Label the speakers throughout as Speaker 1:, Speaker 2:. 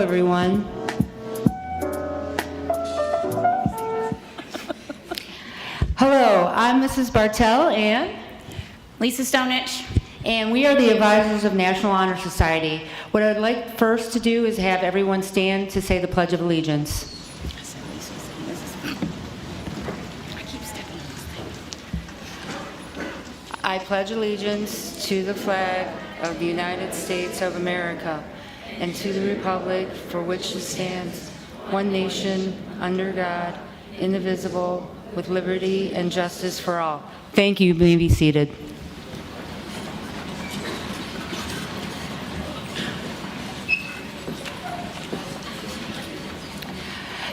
Speaker 1: everyone. Hello, I'm Mrs. Bartell and
Speaker 2: Lisa Stonich.
Speaker 1: and we are the advisors of National Honor Society. What I'd like first to do is have everyone stand to say the Pledge of Allegiance. I pledge allegiance to the flag of the United States of America and to the republic for which it stands, one nation, under God, indivisible, with liberty and justice for all. Thank you. You may be seated.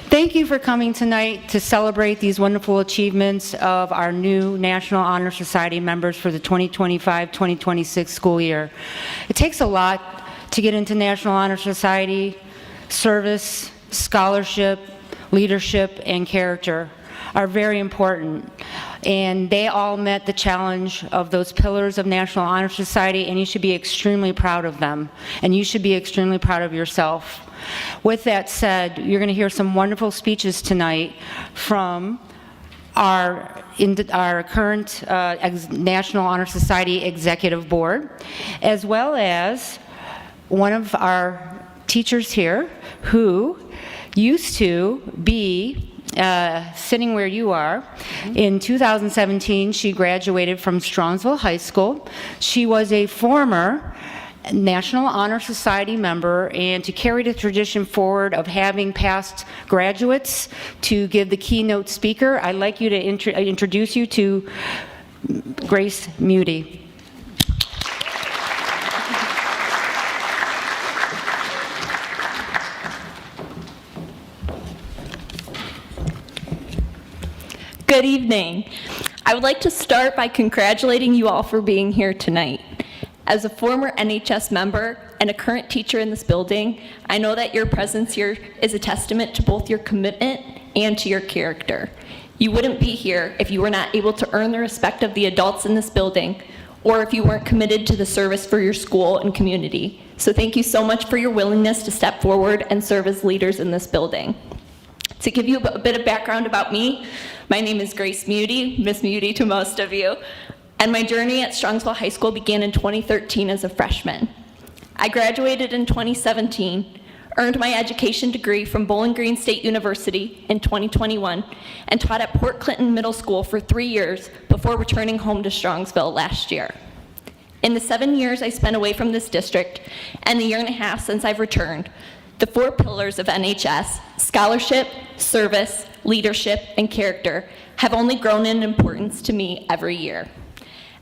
Speaker 1: Thank you for coming tonight to celebrate these wonderful achievements of our new National Honor Society members for the 2025-2026 school year. It takes a lot to get into National Honor Society. Service, scholarship, leadership, and character are very important. And they all met the challenge of those pillars of National Honor Society, and you should be extremely proud of them. And you should be extremely proud of yourself. With that said, you're going to hear some wonderful speeches tonight from our current National Honor Society Executive Board, as well as one of our teachers here who used to be sitting where you are. In 2017, she graduated from Strongsville High School. She was a former National Honor Society member, and to carry the tradition forward of having past graduates to give the keynote speaker, I'd like you to introduce you to Grace Muty.
Speaker 3: Good evening. I would like to start by congratulating you all for being here tonight. As a former NHS member and a current teacher in this building, I know that your presence here is a testament to both your commitment and to your character. You wouldn't be here if you were not able to earn the respect of the adults in this building, or if you weren't committed to the service for your school and community. So thank you so much for your willingness to step forward and serve as leaders in this building. To give you a bit of background about me, my name is Grace Muty, Miss Muty to most of you, and my journey at Strongsville High School began in 2013 as a freshman. I graduated in 2017, earned my education degree from Bowling Green State University in 2021, and taught at Port Clinton Middle School for 3 years before returning home to Strongsville last year. In the 7 years I spent away from this district, and the year and a half since I've returned, the 4 pillars of NHS, scholarship, service, leadership, and character, have only grown in importance to me every year.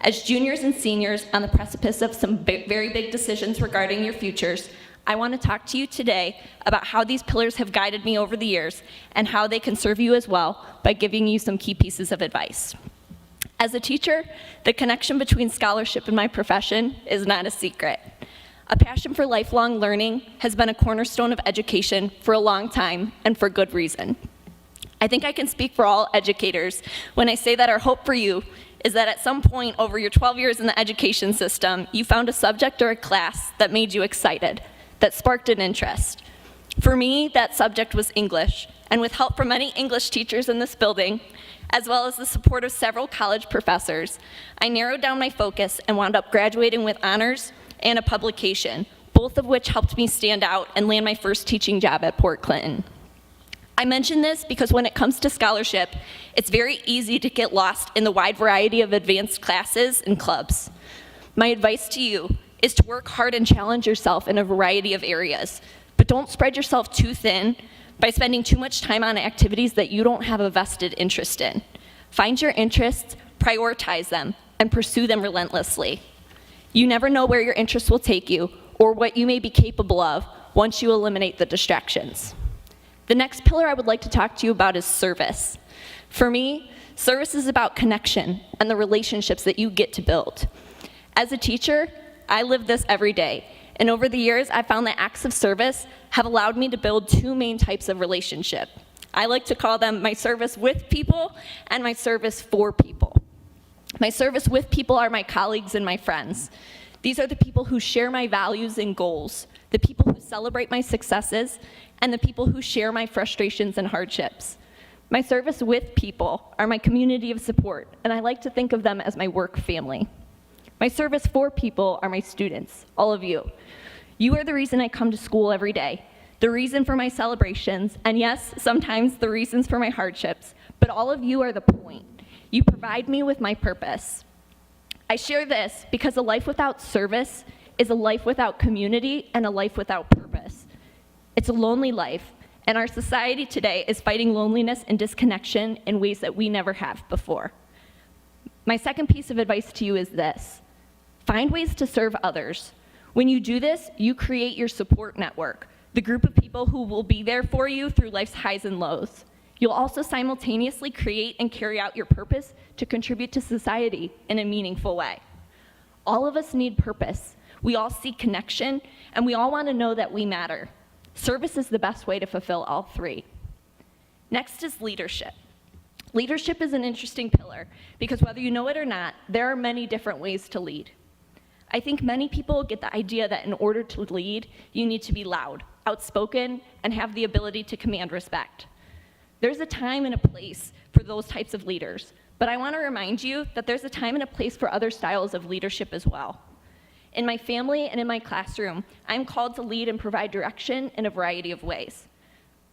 Speaker 3: As juniors and seniors on the precipice of some very big decisions regarding your futures, I want to talk to you today about how these pillars have guided me over the years and how they can serve you as well by giving you some key pieces of advice. As a teacher, the connection between scholarship and my profession is not a secret. A passion for lifelong learning has been a cornerstone of education for a long time, and for good reason. I think I can speak for all educators when I say that our hope for you is that at some point over your 12 years in the education system, you found a subject or a class that made you excited, that sparked an interest. For me, that subject was English, and with help from many English teachers in this building, as well as the support of several college professors, I narrowed down my focus and wound up graduating with honors and a publication, both of which helped me stand out and land my first teaching job at Port Clinton. I mention this because when it comes to scholarship, it's very easy to get lost in the wide variety of advanced classes and clubs. My advice to you is to work hard and challenge yourself in a variety of areas, but don't spread yourself too thin by spending too much time on activities that you don't have a vested interest in. Find your interests, prioritize them, and pursue them relentlessly. You never know where your interests will take you or what you may be capable of once you eliminate the distractions. The next pillar I would like to talk to you about is service. For me, service is about connection and the relationships that you get to build. As a teacher, I live this every day, and over the years, I've found that acts of service have allowed me to build 2 main types of relationship. I like to call them my service with people and my service for people. My service with people are my colleagues and my friends. These are the people who share my values and goals. the people who celebrate my successes, and the people who share my frustrations and hardships. My service with people are my community of support, and I like to think of them as my work family. My service for people are my students, all of you. You are the reason I come to school every day, the reason for my celebrations, and yes, sometimes the reasons for my hardships, but all of you are the point. You provide me with my purpose. I share this because a life without service is a life without community and a life without purpose. It's a lonely life, and our society today is fighting loneliness and disconnection in ways that we never have before. My second piece of advice to you is this: find ways to serve others. When you do this, you create your support network, the group of people who will be there for you through life's highs and lows. You'll also simultaneously create and carry out your purpose to contribute to society in a meaningful way. All of us need purpose. We all seek connection, and we all want to know that we matter. Service is the best way to fulfill all three. Next is leadership. Leadership is an interesting pillar because whether you know it or not, there are many different ways to lead. I think many people get the idea that in order to lead, you need to be loud, outspoken, and have the ability to command respect. There's a time and a place for those types of leaders, but I want to remind you that there's a time and a place for other styles of leadership as well. In my family and in my classroom, I'm called to lead and provide direction in a variety of ways.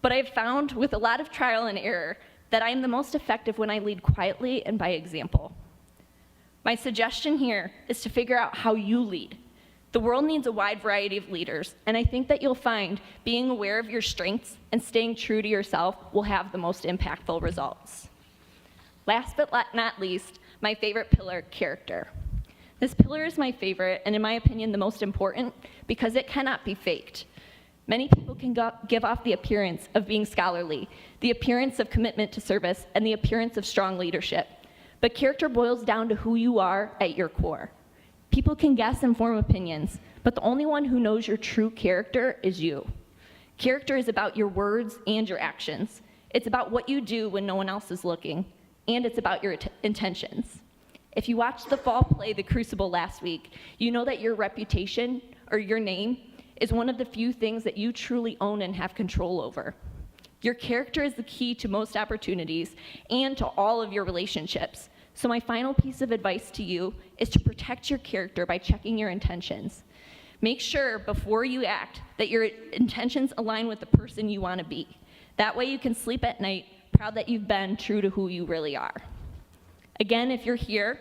Speaker 3: But I've found with a lot of trial and error that I am the most effective when I lead quietly and by example. My suggestion here is to figure out how you lead. The world needs a wide variety of leaders, and I think that you'll find being aware of your strengths and staying true to yourself will have the most impactful results. Last but not least, my favorite pillar, character. This pillar is my favorite, and in my opinion, the most important, because it cannot be faked. Many people can give off the appearance of being scholarly, the appearance of commitment to service, and the appearance of strong leadership. But character boils down to who you are at your core. People can guess and form opinions, but the only one who knows your true character is you. Character is about your words and your actions. It's about what you do when no one else is looking, and it's about your intentions. If you watched the fall play The Crucible last week, you know that your reputation, or your name, is one of the few things that you truly own and have control over. Your character is the key to most opportunities and to all of your relationships. So my final piece of advice to you is to protect your character by checking your intentions. Make sure before you act that your intentions align with the person you want to be. That way you can sleep at night proud that you've been true to who you really are. Again, if you're here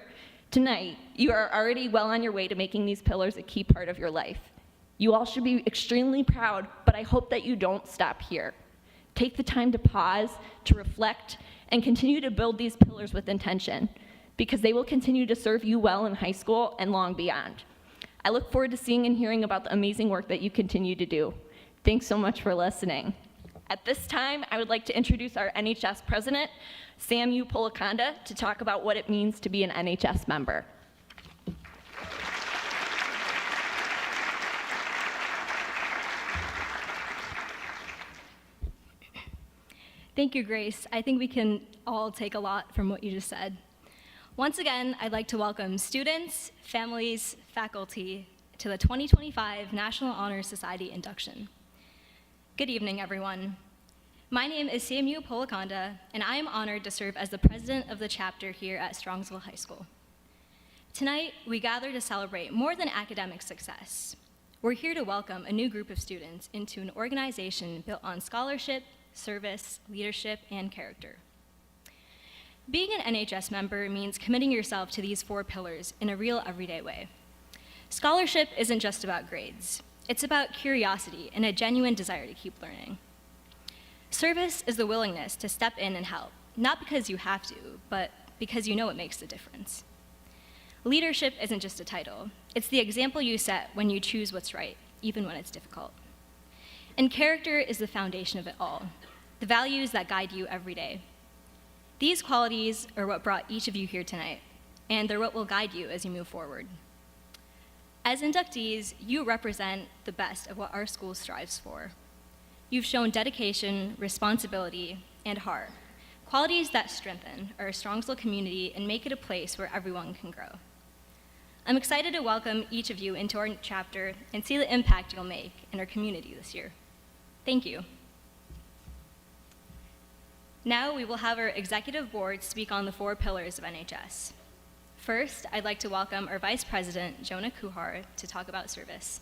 Speaker 3: tonight, you are already well on your way to making these pillars a key part of your life. You all should be extremely proud, but I hope that you don't stop here. Take the time to pause, to reflect, and continue to build these pillars with intention, because they will continue to serve you well in high school and long beyond. I look forward to seeing and hearing about the amazing work that you continue to do. Thanks so much for listening. At this time, I would like to introduce our NHS president, Sam U. Polakonda, to talk about what it means to be an NHS member.
Speaker 4: Thank you, Grace. I think we can all take a lot from what you just said. Once again, I'd like to welcome students, families, faculty to the 2025 National Honor Society Induction. Good evening, everyone. My name is Samu Polakonda, and I am honored to serve as the president of the chapter here at Strongsville High School. Tonight, we gather to celebrate more than academic success. We're here to welcome a new group of students into an organization built on scholarship, service, leadership, and character. Being an NHS member means committing yourself to these 4 pillars in a real everyday way. Scholarship isn't just about grades. It's about curiosity and a genuine desire to keep learning. Service is the willingness to step in and help, not because you have to, but because you know it makes a difference. Leadership isn't just a title. It's the example you set when you choose what's right, even when it's difficult. And character is the foundation of it all, the values that guide you every day. These qualities are what brought each of you here tonight, and they're what will guide you as you move forward. As inductees, you represent the best of what our school strives for. You've shown dedication, responsibility, and heart, qualities that strengthen our Strongsville community and make it a place where everyone can grow. I'm excited to welcome each of you into our chapter and see the impact you'll make in our community this year. Thank you. Now we will have our executive board speak on the 4 pillars of NHS. First, I'd like to welcome our Vice President, Jonah Kuhar, to talk about service.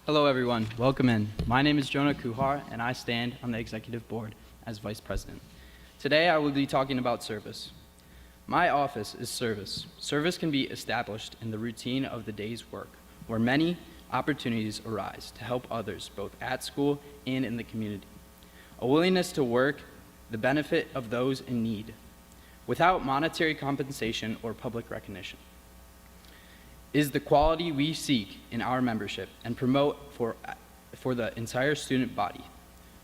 Speaker 5: Hello everyone, welcome in. My name is Jonah Kuhar and I stand on the executive board as vice president. Today I will be talking about service. My office is service. Service can be established in the routine of the day's work, where many opportunities arise to help others both at school and in the community. A willingness to work the benefit of those in need, without monetary compensation or public recognition, is the quality we seek in our membership and promote for the entire student body.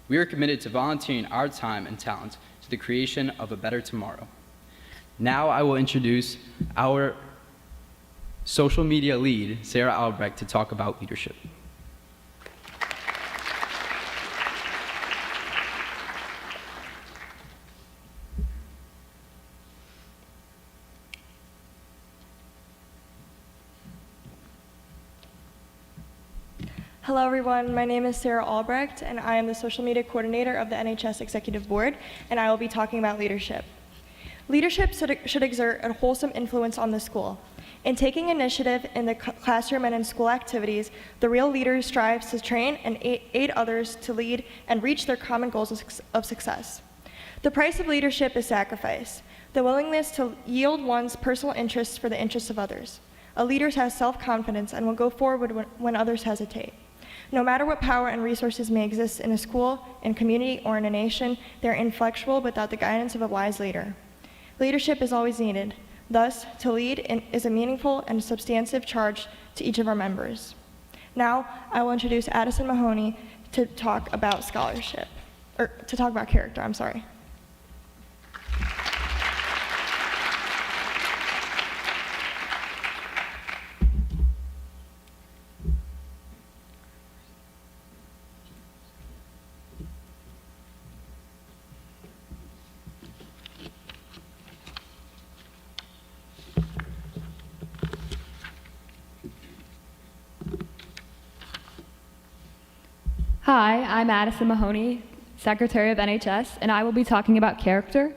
Speaker 5: We are committed to volunteering our time and talent to the creation of a better tomorrow. Now I will introduce our social media lead, Sarah Albrecht, to talk about leadership.
Speaker 6: Hello everyone, my name is Sarah Albrecht and I am the social media coordinator of the NHS Executive Board, and I will be talking about leadership. Leadership should exert a wholesome influence on the school. In taking initiative in the classroom and in school activities, the real leader strives to train and aid others to lead and reach their common goals of success. The price of leadership is sacrifice, the willingness to yield one's personal interests for the interests of others. A leader has self-confidence and will go forward when others hesitate. No matter what power and resources may exist in a school, in a community, or in a nation, they are inflexible without the guidance of a wise leader. Leadership is always needed. Thus, to lead is a meaningful and substantive charge to each of our members. Now, I will introduce Addison Mahoney to talk about character, I'm sorry.
Speaker 7: Hi, I'm Addison Mahoney, Secretary of NHS, and I will be talking about character.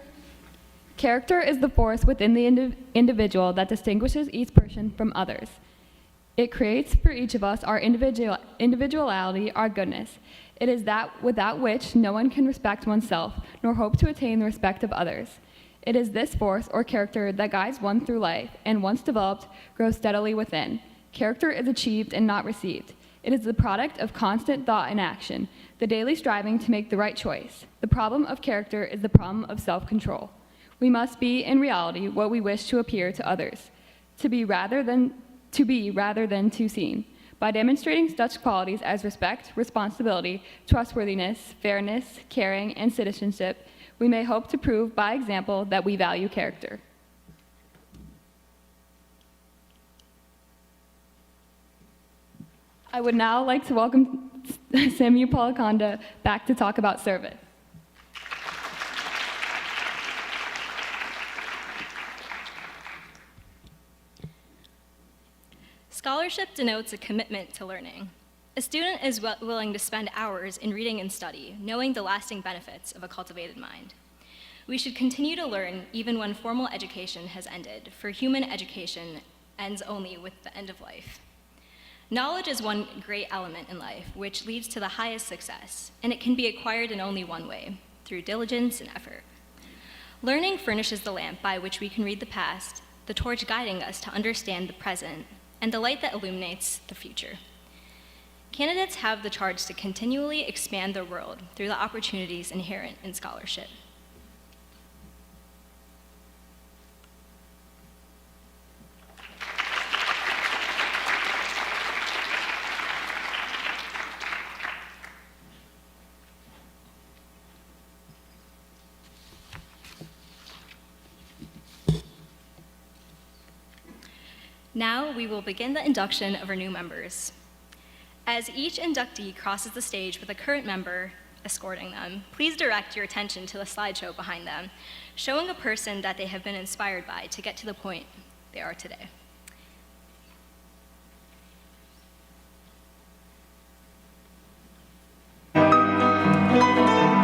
Speaker 7: Character is the force within the individual that distinguishes each person from others. It creates for each of us our individuality, our goodness. It is that without which no one can respect oneself, nor hope to attain the respect of others. It is this force or character that guides one through life, and once developed, grows steadily within. Character is achieved and not received. It is the product of constant thought and action, the daily striving to make the right choice. The problem of character is the problem of self-control. We must be, in reality, what we wish to appear to others, to be rather than to seen. By demonstrating such qualities as respect, responsibility, trustworthiness, fairness, caring, and citizenship, we may hope to prove by example that we value character. I would now like to welcome Samu Palakonda back to talk about service.
Speaker 4: Scholarship denotes a commitment to learning. A student is willing to spend hours in reading and study, knowing the lasting benefits of a cultivated mind. We should continue to learn even when formal education has ended, for human education ends only with the end of life. Knowledge is one great element in life, which leads to the highest success, and it can be acquired in only one way, through diligence and effort. Learning furnishes the lamp by which we can read the past, the torch guiding us to understand the present, and the light that illuminates the future. Candidates have the charge to continually expand their world through the opportunities inherent in scholarship. Now we will begin the induction of our new members. As each inductee crosses the stage with a current member escorting them, please direct your attention to the slideshow behind them, showing a person that they have been inspired by to get to the point they are today.
Speaker 6: Fatima Arfin.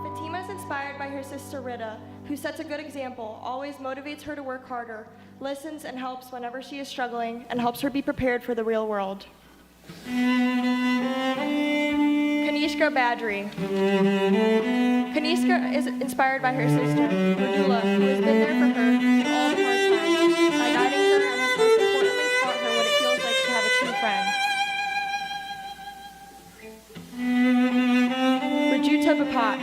Speaker 6: Fatima is inspired by her sister Rita, who sets a good example, always motivates her to work harder, listens and helps whenever she is struggling, and helps her be prepared for the real world. Kanishka Badri. Kanishka is inspired by her sister, Radula, who has been there for her in all the hard times, by guiding her and has most importantly taught her what it feels like to have a true friend. Rajuta Bapat.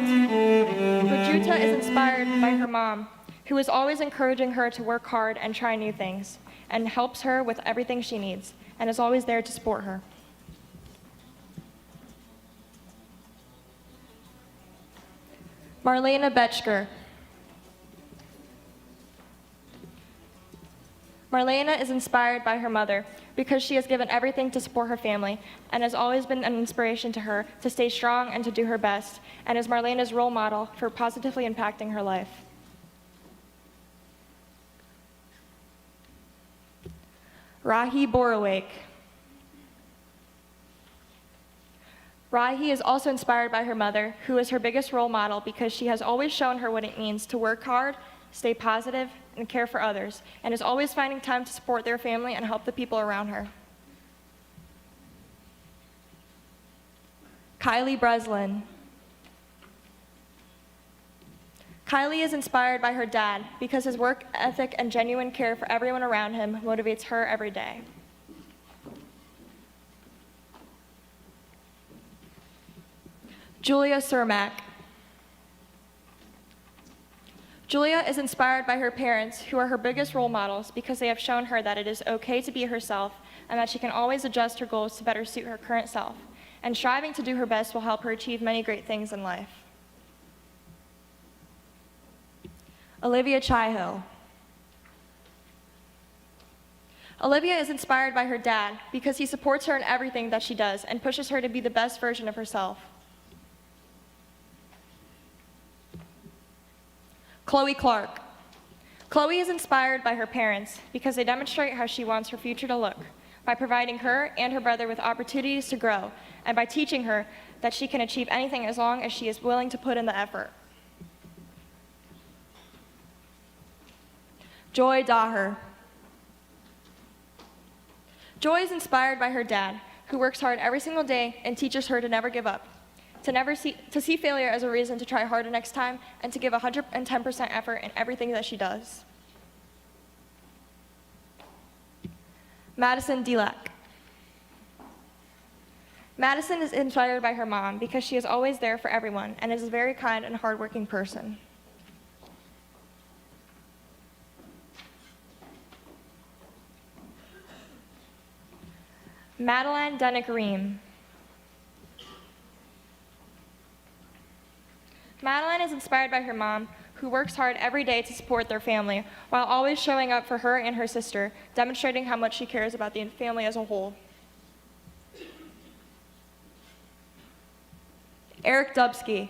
Speaker 6: Rajuta is inspired by her mom, who is always encouraging her to work hard and try new things, and helps her with everything she needs, and is always there to support her. Marlena Betchker. Marlena is inspired by her mother because she has given everything to support her family and has always been an inspiration to her to stay strong and to do her best, and is Marlena's role model for positively impacting her life. Rahi Borowake. Rahi is also inspired by her mother, who is her biggest role model because she has always shown her what it means to work hard, stay positive, and care for others, and is always finding time to support their family and help the people around her. Kylie Breslin. Kylie is inspired by her dad because his work ethic and genuine care for everyone around him motivates her every day. Julia Cermak. Julia is inspired by her parents, who are her biggest role models because they have shown her that it is okay to be herself and that she can always adjust her goals to better suit her current self. And striving to do her best will help her achieve many great things in life. Olivia Chihill. Olivia is inspired by her dad because he supports her in everything that she does and pushes her to be the best version of herself. Chloe Clark. Chloe is inspired by her parents because they demonstrate how she wants her future to look, by providing her and her brother with opportunities to grow, and by teaching her that she can achieve anything as long as she is willing to put in the effort. Joy Daher. Joy is inspired by her dad, who works hard every single day and teaches her to never give up, to see failure as a reason to try harder next time, and to give 110% effort in everything that she does. Madison Delak. Madison is inspired by her mom because she is always there for everyone and is a very kind and hardworking person. Madeline Denick-Ream. Madeline is inspired by her mom, who works hard every day to support their family, while always showing up for her and her sister, demonstrating how much she cares about the family as a whole. Eric Dubsky.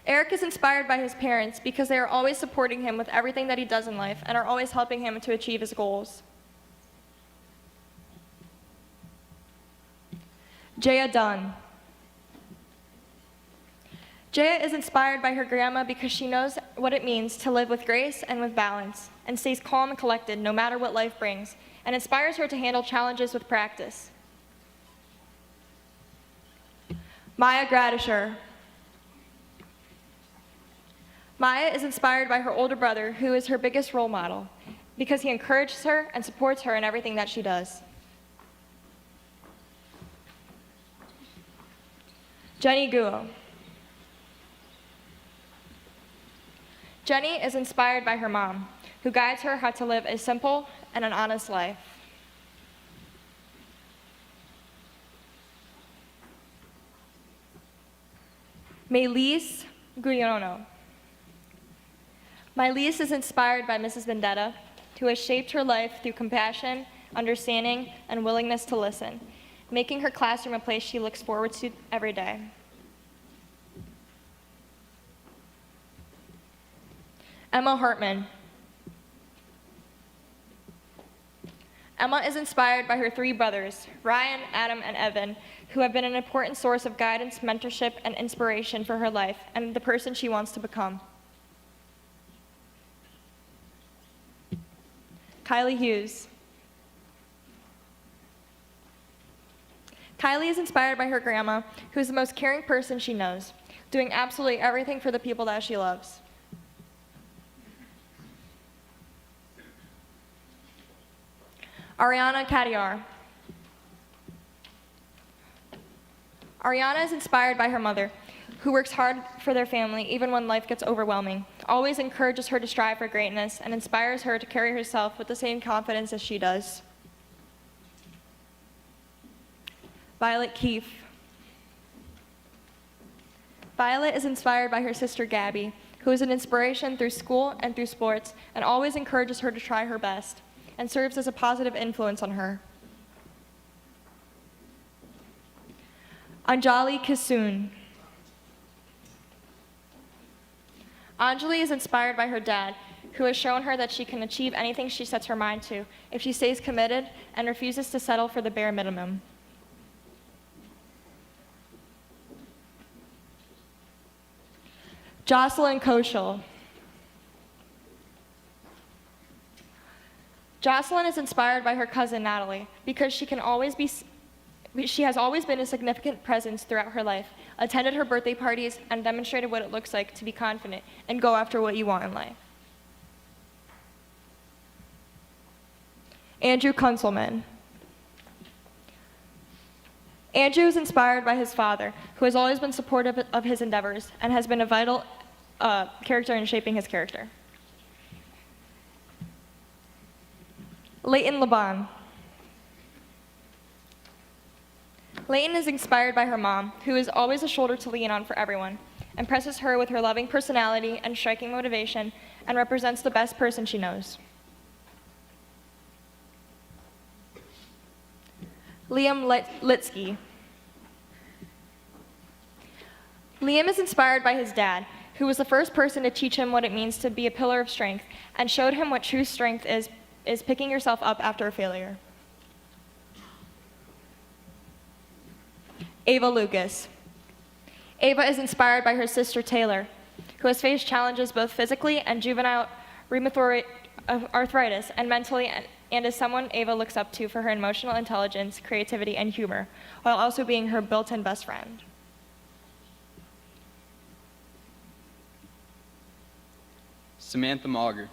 Speaker 6: Eric is inspired by his parents because they are always supporting him with everything that he does in life and are always helping him to achieve his goals. Jaya Dunn. Jaya is inspired by her grandma because she knows what it means to live with grace and with balance, and stays calm and collected no matter what life brings, and inspires her to handle challenges with practice. Maya Gradisher. Maya is inspired by her older brother, who is her biggest role model, because he encourages her and supports her in everything that she does. Jenny Guo. Jenny is inspired by her mom, who guides her how to live a simple and an honest life. Maylise Guyono. Maylise is inspired by Mrs. Vendetta, who has shaped her life through compassion, understanding, and willingness to listen, making her classroom a place she looks forward to every day. Emma Hartman. Emma is inspired by her three brothers, Ryan, Adam, and Evan, who have been an important source of guidance, mentorship, and inspiration for her life and the person she wants to become. Kylie Hughes. Kylie is inspired by her grandma, who is the most caring person she knows, doing absolutely everything for the people that she loves. Ariana Kadiar. Ariana is inspired by her mother, who works hard for their family even when life gets overwhelming, always encourages her to strive for greatness, and inspires her to carry herself with the same confidence as she does. Violet Keefe. Violet is inspired by her sister Gabby, who is an inspiration through school and through sports, and always encourages her to try her best, and serves as a positive influence on her. Anjali Kisoon. Anjali is inspired by her dad, who has shown her that she can achieve anything she sets her mind to if she stays committed and refuses to settle for the bare minimum. Jocelyn Koschel. Jocelyn is inspired by her cousin Natalie because she has always been a significant presence throughout her life, attended her birthday parties, and demonstrated what it looks like to be confident and go after what you want in life. Andrew Kunzelman. Andrew is inspired by his father, who has always been supportive of his endeavors and has been a vital character in shaping his character. Leighton Laban. Leighton is inspired by her mom, who is always a shoulder to lean on for everyone, impresses her with her loving personality and striking motivation, and represents the best person she knows. Liam Litsky. Liam is inspired by his dad, who was the first person to teach him what it means to be a pillar of strength and showed him what true strength is picking yourself up after a failure. Ava Lucas. Ava is inspired by her sister Taylor, who has faced challenges both physically and juvenile rheumatoid arthritis and mentally, and is someone Ava looks up to for her emotional intelligence, creativity, and humor, while also being her built-in best friend.
Speaker 5: Samantha Mauger.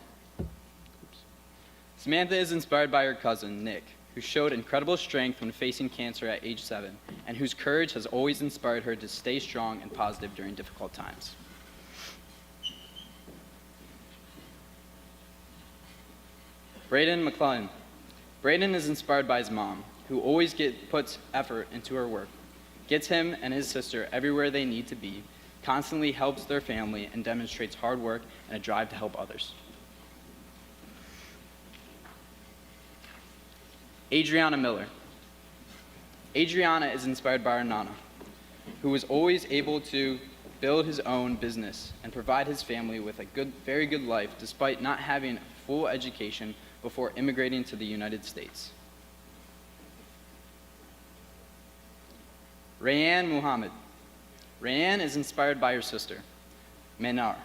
Speaker 5: Samantha is inspired by her cousin, Nick, who showed incredible strength when facing cancer at age 7, and whose courage has always inspired her to stay strong and positive during difficult times. Braden McClellan. Braden is inspired by his mom, who always puts effort into her work, gets him and his sister everywhere they need to be, constantly helps their family, and demonstrates hard work and a drive to help others. Adriana Miller. Adriana is inspired by her Nana, who was always able to build his own business and provide his family with a very good life despite not having a full education before immigrating to the United States. Rayanne Muhammad. Rayanne is inspired by her sister, Manar,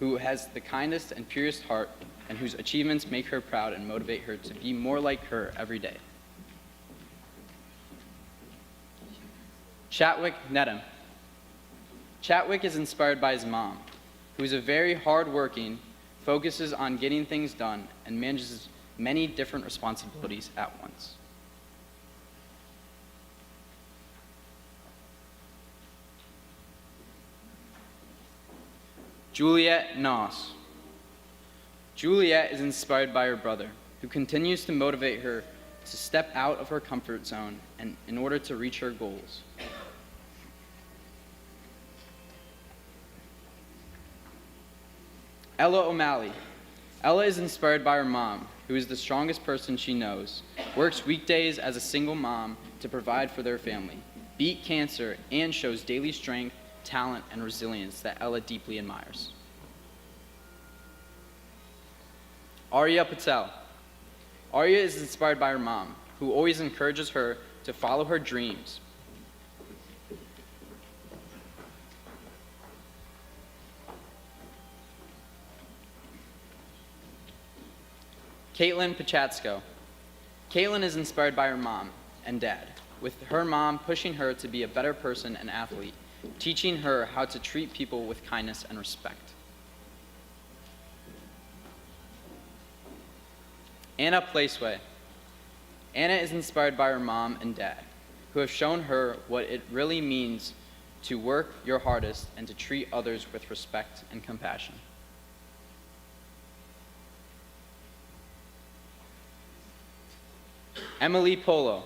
Speaker 5: who has the kindest and purest heart and whose achievements make her proud and motivate her to be more like her every day. Chatwick Nedham. Chatwick is inspired by his mom, who is a very hard-working, focuses on getting things done, and manages many different responsibilities at once. Juliet Noss. Juliet is inspired by her brother, who continues to motivate her to step out of her comfort zone and in order to reach her goals. Ella O'Malley. Ella is inspired by her mom, who is the strongest person she knows, works weekdays as a single mom to provide for their family, beat cancer, and shows daily strength, talent, and resilience that Ella deeply admires. Arya Patel. Arya is inspired by her mom, who always encourages her to follow her dreams. Caitlin Pachatsko. Caitlin is inspired by her mom and dad, with her mom pushing her to be a better person and athlete, teaching her how to treat people with kindness and respect. Anna Placeway. Anna is inspired by her mom and dad, who have shown her what it really means to work your hardest and to treat others with respect and compassion. Emily Polo.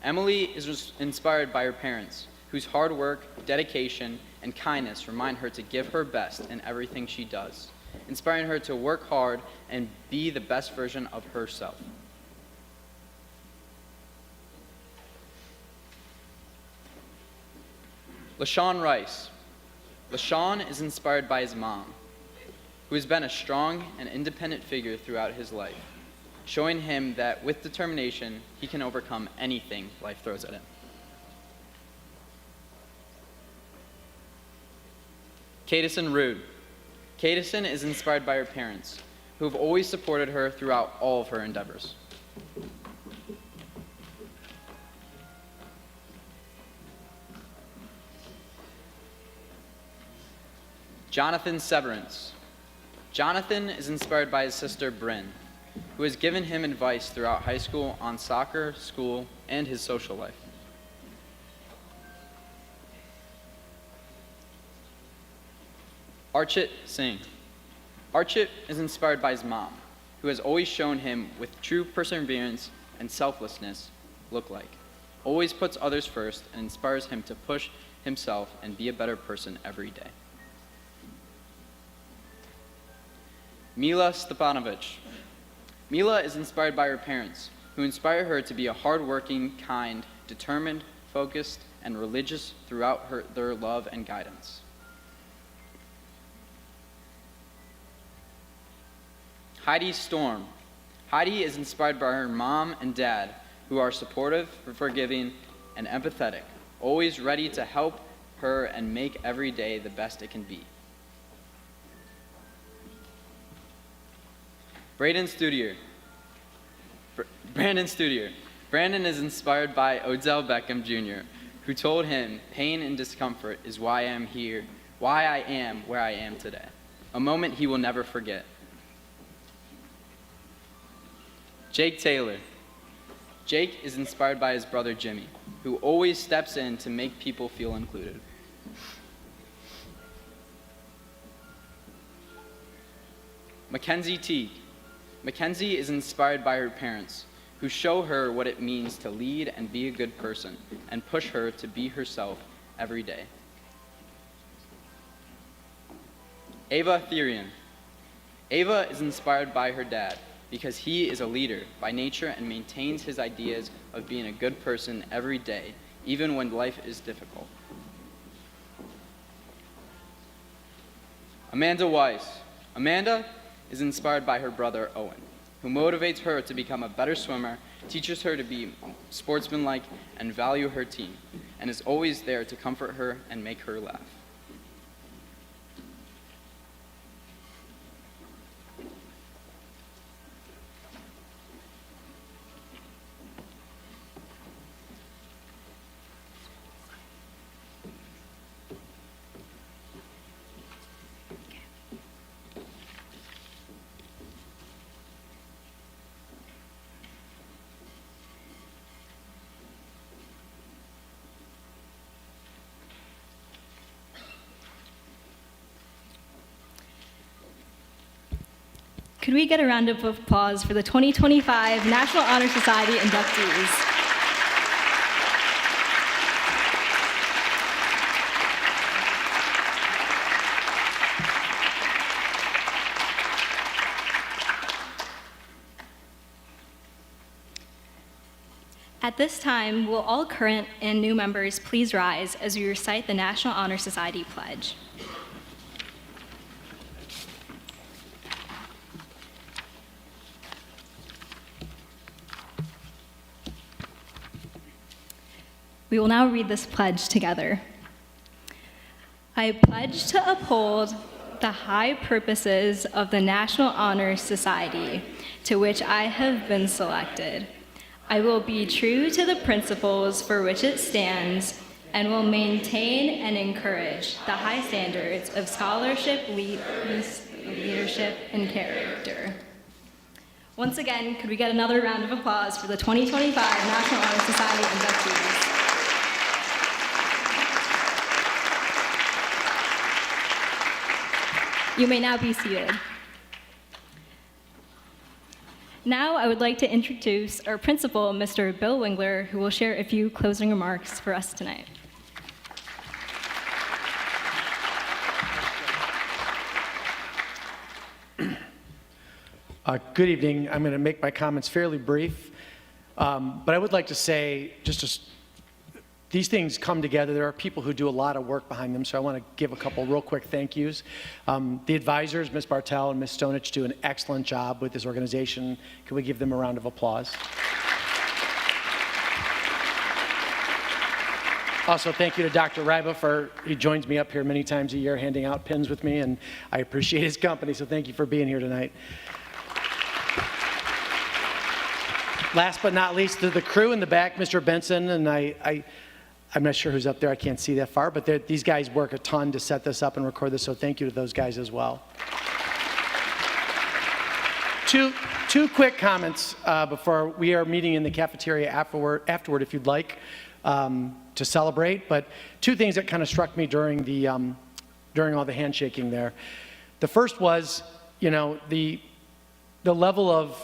Speaker 5: Emily is inspired by her parents, whose hard work, dedication, and kindness remind her to give her best in everything she does, inspiring her to work hard and be the best version of herself. LaShawn Rice. LaShawn is inspired by his mom, who has been a strong and independent figure throughout his life, showing him that with determination, he can overcome anything life throws at him. Cadison Rude. Cadison is inspired by her parents, who have always supported her throughout all of her endeavors. Jonathan Severance. Jonathan is inspired by his sister Bryn, who has given him advice throughout high school on soccer, school, and his social life. Archit Singh. Archit is inspired by his mom, who has always shown him with true perseverance and selflessness look like, always puts others first and inspires him to push himself and be a better person every day. Mila Stepanovich. Mila is inspired by her parents, who inspire her to be a hardworking, kind, determined, focused, and religious throughout their love and guidance. Heidi Storm. Heidi is inspired by her mom and dad, who are supportive, forgiving, and empathetic, always ready to help her and make every day the best it can be. Brandon Studier. Brandon is inspired by Odell Beckham Jr., who told him, "Pain and discomfort is why I am here, why I am where I am today." A moment he will never forget. Jake Taylor. Jake is inspired by his brother Jimmy, who always steps in to make people feel included. Mackenzie Teague. Mackenzie is inspired by her parents, who show her what it means to lead and be a good person, and push her to be herself every day. Ava Therian. Ava is inspired by her dad, because he is a leader by nature and maintains his ideas of being a good person every day, even when life is difficult. Amanda Weiss. Amanda is inspired by her brother Owen, who motivates her to become a better swimmer, teaches her to be sportsmanlike and value her team, and is always there to comfort her and make her laugh.
Speaker 4: Could we get a round of applause for the 2025 National Honor Society inductees? At this time, will all current and new members please rise as we recite the National Honor Society pledge? We will now read this pledge together. I pledge to uphold the high purposes of the National Honor Society, to which I have been selected. I will be true to the principles for which it stands and will maintain and encourage the high standards of scholarship, leadership, and character. Once again, could we get another round of applause for the 2025 National Honor Society inductees? You may now be seated. Now I would like to introduce our principal, Mr. Bill Wingler, who will share a few closing remarks for us tonight.
Speaker 8: Good evening. I'm going to make my comments fairly brief, but I would like to say these things come together. There are people who do a lot of work behind them, so I want to give a couple real quick thank yous. The advisors, Ms. Bartel and Ms. Stonich, do an excellent job with this organization. Can we give them a round of applause? Also, thank you to Dr. Ryba he joins me up here many times a year handing out pins with me, and I appreciate his company, so thank you for being here tonight. Last but not least, to the crew in the back, Mr. Benson, and I'm not sure who's up there, I can't see that far, but these guys work a ton to set this up and record this, so thank you to those guys as well. Two quick comments before we are meeting in the cafeteria afterward if you'd like to celebrate, but two things that kind of struck me during all the handshaking there. The first was, the level of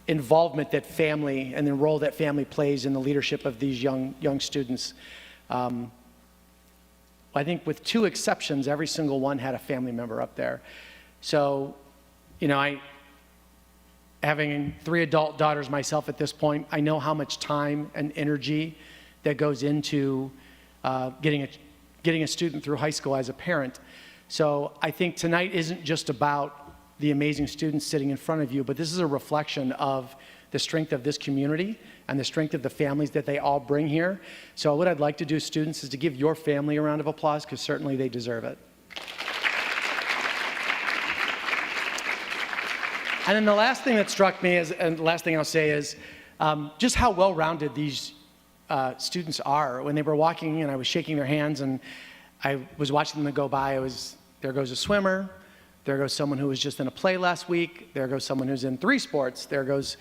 Speaker 8: involvement that family and the role that family plays in the leadership of these young students. I think with two exceptions, every single one had a family member up there. So, having 3 adult daughters myself at this point, I know how much time and energy that goes into getting a student through high school as a parent. So I think tonight isn't just about the amazing students sitting in front of you, but this is a reflection of the strength of this community and the strength of the families that they all bring here. So what I'd like to do, students, is to give your family a round of applause, because certainly they deserve it. And then the last thing that struck me and the last thing I'll say is just how well-rounded these students are. When they were walking and I was shaking their hands and I was watching them go by, there goes a swimmer, there goes someone who was just in a play last week. There goes someone who's in 3 sports. There goes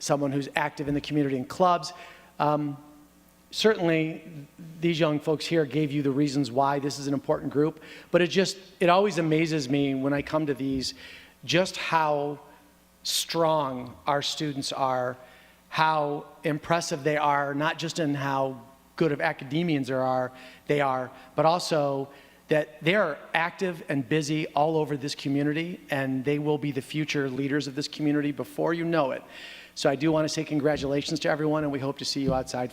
Speaker 8: someone who's active in the community in clubs. Certainly, these young folks here gave you the reasons why this is an important group, but it always amazes me when I come to these just how strong our students are, how impressive they are, not just in how good of academians they are, but also that they are active and busy all over this community, and they will be the future leaders of this community before you know it. So I do want to say congratulations to everyone, and we hope to see you outside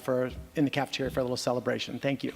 Speaker 8: in the cafeteria for a little celebration. Thank you.